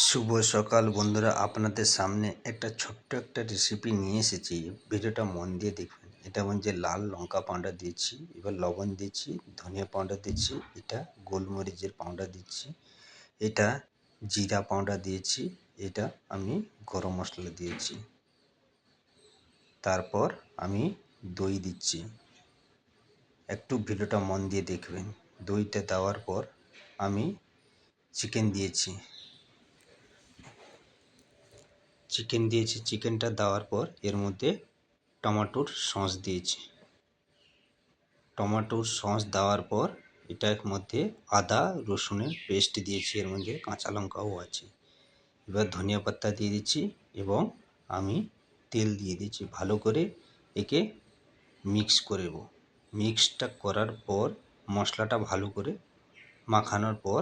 শুভ সকাল বন্ধুরা, আপনাদের সামনে ছোট্ট একটা রেসিপি নিয়ে এসেছি। ভিডিওটা মন দিয়ে দেখবেন। এটা যে লাল লঙ্কা পাউডার দিয়েছি, এবার লবণ দিয়েছি, ধনিয়া পাউডার দিচ্ছি, এটা গোলমরিচের পাউডার দিচ্ছি, এটা জিরা পাউডার দিয়েছি, এটা আমি গরম মশলা দিয়েছি। তারপর আমি দই দিচ্ছি। একটু ভিডিওটা মন দিয়ে দেখবেন। দইটা দেওয়ার পর আমি চিকেন দিয়েছি। চিকেনটা দেওয়ার পর এর মধ্যে টমেটোর সস দিয়েছি। টমেটোর সস দেওয়ার পর এটার মধ্যে আদা রসুনের পেস্ট দিয়েছি, এর মধ্যে কাঁচা লঙ্কাও আছে। এবার ধনিয়া পাতা দিয়ে দিচ্ছি এবং আমি তেল দিয়ে দিচ্ছি। ভালো করে একে মিক্স করব। মিক্সটা করার পর মশলাটা ভালো করে মাখানোর পর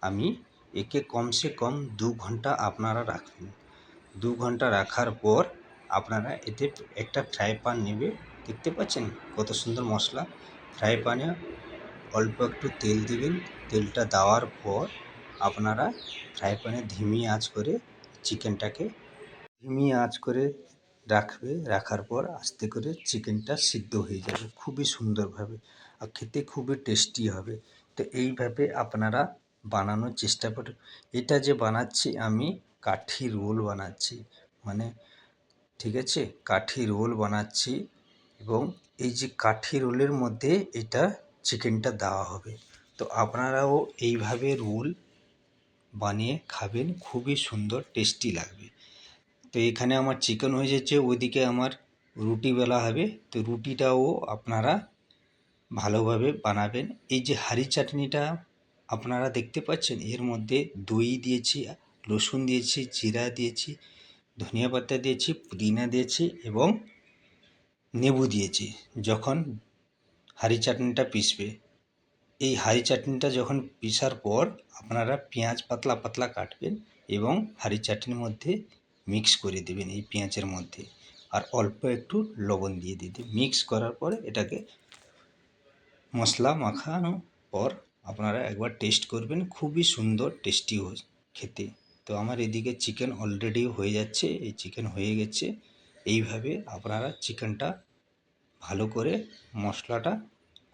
আমি একে কমসে কম 2 ঘন্টা আপনারা রাখবেন। 2 ঘন্টা রাখার পর আপনারা এতে একটা ফ্রাই প্যান নেবে। দেখতে পাচ্ছেন কত সুন্দর মশলা। ফ্রাই প্যানে অল্প একটু তেল দিবেন। তেলটা দেওয়ার পর আপনারা ফ্রাই প্যানে ধিমি আঁচ করে চিকেনটাকে রাখার পর আস্তে করে চিকেনটা সিদ্ধ হয়ে যাবে খুবই সুন্দরভাবে, আর খেতে খুবই টেস্টি হবে। তো এইভাবে আপনারা বানানোর চেষ্টা করুন। এটা যে বানাচ্ছি আমি কাঠি রোল বানাচ্ছি, ঠিক আছে, কাঠি রোল বানাচ্ছি। এবং এই যে কাঠি রোলের মধ্যে এটা চিকেনটা দেওয়া হবে। তো আপনারাও এইভাবে রোল বানিয়ে খাবেন, খুবই সুন্দর টেস্টি লাগবে। তো এখানে আমার চিকেন হয়ে যাচ্ছে, ওইদিকে আমার রুটি বেলা হবে। তো রুটিটাও আপনারা ভালোভাবে বানাবেন। এই যে হাঁড়ি চাটনিটা আপনারা দেখতে পাচ্ছেন, এর মধ্যে দই দিয়েছি, রসুন দিয়েছি, জিরা দিয়েছি, ধনিয়া পাতা দিয়েছি, পুদিনা দিয়েছি এবং লেবু দিয়েছি। যখন হাঁড়ি চাটনিটা পিসবে, এই হাঁড়ি চাটনিটা যখন পিসার পর আপনারা পেঁয়াজ পাতলা পাতলা কাটবেন এবং হাঁড়ি চাটনির মধ্যে মিক্স করে দেবেন এই পেঁয়াজের মধ্যে, আর অল্প একটু লবণ দিয়ে দিতে মিক্স করার পরে এটাকে মশলা মাখানোর পর আপনারা একবার টেস্ট করবেন, খুবই সুন্দর টেস্টি খেতে। তো আমার এদিকে চিকেন অলরেডি হয়ে যাচ্ছে, এই চিকেন হয়ে গেছে। এইভাবে আপনারা চিকেনটা ভালো করে মশলাটা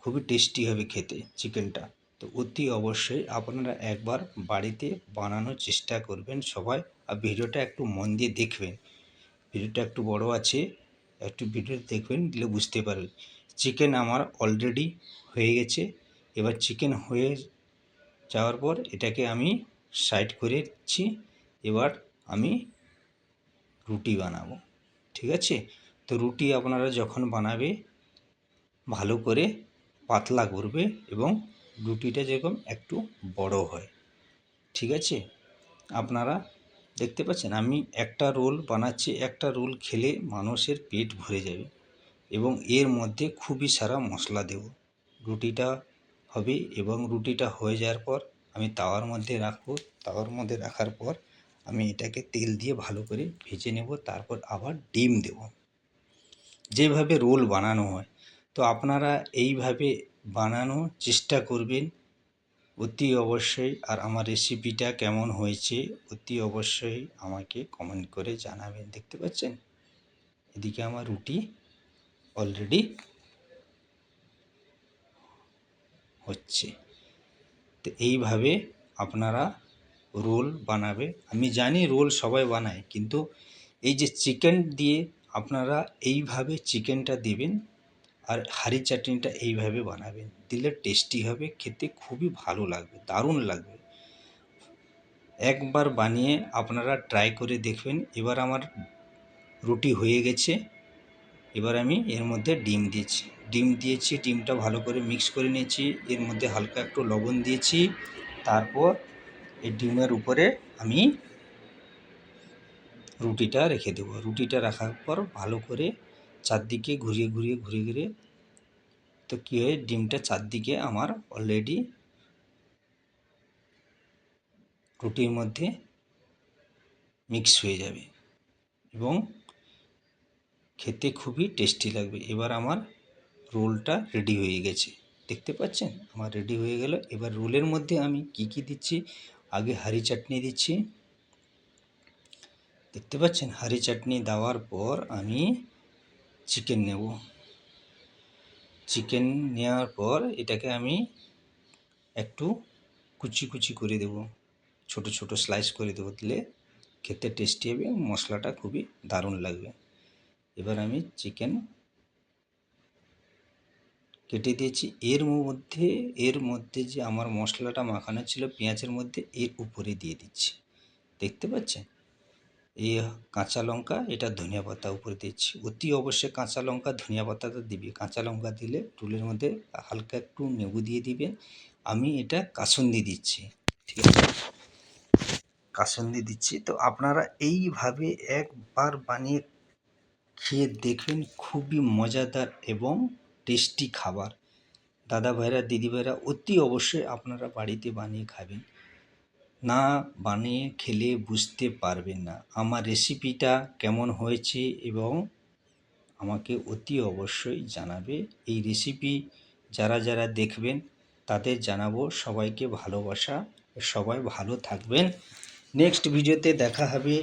খুবই টেস্টি হবে খেতে চিকেনটা। তো অতি অবশ্যই আপনারা একবার বাড়িতে বানানোর চেষ্টা করবেন সবাই। আর ভিডিওটা একটু মন দিয়ে দেখবেন, ভিডিওটা একটু বড় আছে, একটু ভিডিও দেখবেন, দিলে বুঝতে পারবেন। চিকেন আমার অলরেডি হয়ে গেছে। এবার চিকেন হয়ে যাওয়ার পর এটাকে আমি সাইড করে দিচ্ছি। এবার আমি রুটি বানাবো, ঠিক আছে। তো রুটি আপনারা যখন বানাবে ভালো করে পাতলা করবে এবং রুটিটা যেরকম একটু বড় হয়, ঠিক আছে। আপনারা দেখতে পাচ্ছেন আমি একটা রোল বানাচ্ছি। একটা রোল খেলে মানুষের পেট ভরে যাবে এবং এর মধ্যে খুবই সারা মশলা দেব। রুটিটা হবে এবং রুটিটা হয়ে যাওয়ার পর আমি তাওয়ার মধ্যে রাখবো। তাওয়ার মধ্যে রাখার পর আমি এটাকে তেল দিয়ে ভালো করে ভেজে নেব। তারপর আবার ডিম দেব, যেভাবে রোল বানানো হয়। তো আপনারা এইভাবে বানানোর চেষ্টা করবেন অতি অবশ্যই। আর আমার রেসিপিটা কেমন হয়েছে অতি অবশ্যই আমাকে কমেন্ট করে জানাবেন। দেখতে পাচ্ছেন এদিকে আমার রুটি অলরেডি হচ্ছে। তো এইভাবে আপনারা রোল বানাবে। আমি জানি রোল সবাই বানায়, কিন্তু এই যে চিকেন দিয়ে আপনারা এইভাবে চিকেনটা দেবেন আর হাঁড়ি চাটনিটা এইভাবে বানাবেন, দিলে টেস্টি হবে, খেতে খুবই ভালো লাগবে, দারুণ লাগবে। একবার বানিয়ে আপনারা ট্রাই করে দেখবেন। এবার আমার রুটি হয়ে গেছে। এবার আমি এর মধ্যে ডিম দিয়েছি, ডিমটা ভালো করে মিক্স করে নিয়েছি। এর মধ্যে হালকা একটু লবণ দিয়েছি। তারপর এই ডিমের উপরে আমি রুটিটা রেখে দেবো। রুটিটা রাখার পর ভালো করে চারদিকে ঘুরিয়ে তো কী হয়, ডিমটা চারদিকে আমার অলরেডি রুটির মধ্যে মিক্স হয়ে যাবে এবং খেতে খুবই টেস্টি লাগবে। এবার আমার রোলটা রেডি হয়ে গেছে, দেখতে পাচ্ছেন আমার রেডি হয়ে গেল। এবার রোলের মধ্যে আমি কি দিচ্ছি, আগে হাঁড়ি চাটনি দিচ্ছি, দেখতে পাচ্ছেন হাঁড়ি চাটনি দেওয়ার পর আমি চিকেন নেব। চিকেন নেওয়ার পর এটাকে আমি একটু কুচি কুচি করে দেব, ছোট ছোট স্লাইস করে দেবো, দিলে খেতে টেস্টি হবে, মশলাটা খুবই দারুণ লাগবে। এবার আমি চিকেন কেটে দিয়েছি। এর মধ্যে যে আমার মশলাটা মাখানো ছিল পেঁয়াজের মধ্যে, এর উপরে দিয়ে দিচ্ছি। দেখতে পাচ্ছেন এই কাঁচা লঙ্কা, এটা ধনিয়া পাতা উপরে দিচ্ছি। অতি অবশ্যই কাঁচা লঙ্কা ধনিয়া পাতাটা দিবি। কাঁচা লঙ্কা দিলে টুলের মধ্যে হালকা একটু নেবু দিয়ে দিবেন। আমি এটা কাসুন্দি দিচ্ছি, ঠিক আছে, কাসুন্দি দিচ্ছি। তো আপনারা এইভাবে একবার বানিয়ে খেয়ে দেখবেন, খুবই মজাদার এবং টেস্টি খাবার। দাদা ভাইরা দিদি ভাইরা অতি অবশ্যই আপনারা বাড়িতে বানিয়ে খাবেন, না বানিয়ে খেলে বুঝতে পারবেন না আমার রেসিপিটা কেমন হয়েছে, এবং আমাকে অতি অবশ্যই জানাবে। এই রেসিপি যারা যারা দেখবেন তাদের জানাবো সবাইকে ভালোবাসা। সবাই ভালো থাকবেন। নেক্সট ভিডিওতে দেখা হবে।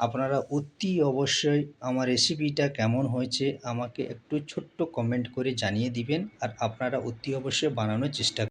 আপনারা অতি অবশ্যই আমার রেসিপিটা কেমন হয়েছে আমাকে একটু ছোট্ট কমেন্ট করে জানিয়ে দিবেন, আর আপনারা অতি অবশ্যই বানানোর চেষ্টা